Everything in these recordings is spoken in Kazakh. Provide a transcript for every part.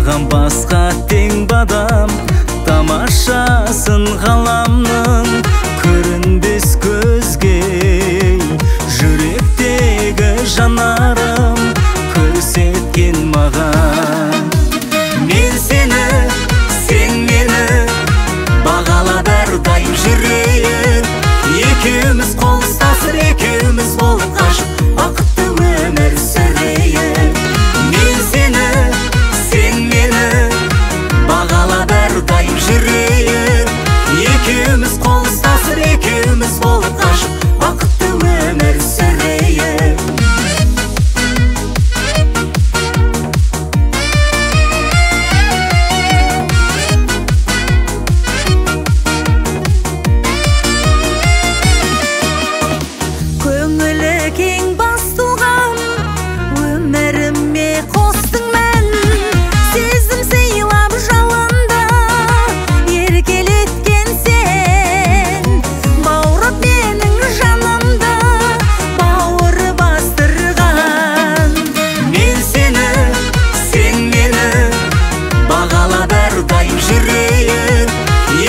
маған басқа тең бадам, тамашасын ғаламның көрінбес көзге. Жүректегі жанарым көрсеткен маған. Мен сені, сен мені бағала бәрдайым жүрейік. Екеуміз қол ұстасып, екеуміз болып қашып бақытты өмір сүрейік. Мен сені, сен мені бағала бәрдайым жүрейік. Екеуміз қол ұстасып, екеуміз болып қашып бақытты өмір сүрейік. Көңілі кең басылған өміріме қостың мән. Сезім сыйлап жалында еркелеткен сен. Бауырып менің жанымды бауыр бастырған. Мен сені, сен мені бағала бәрдайым жүрейік.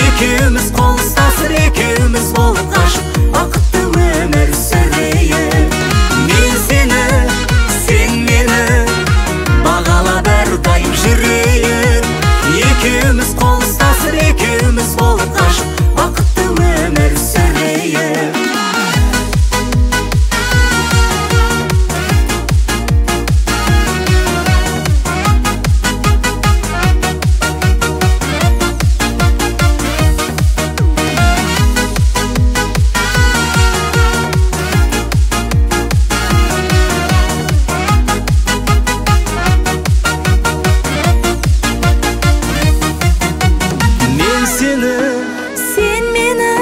Екеуміз қол ұстасып, екеуміз болып қашып бақытты өмір сүрейік. Мен сені, сен мені бағала бәрдайым жүрейік. Екеуміз қол ұстасып, екеуміз болып қашып бақытты өмір сүрейік. Мен сені, Сен мені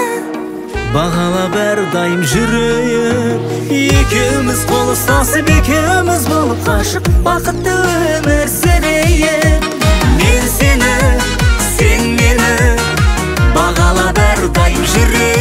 бағала бәрдайым жүрейік. Екеуміз қол ұстасып, екеуміз болып қашып бақытты өмір сүрейік. Мен сені, сен мені бағала бәрдайым жүрейік.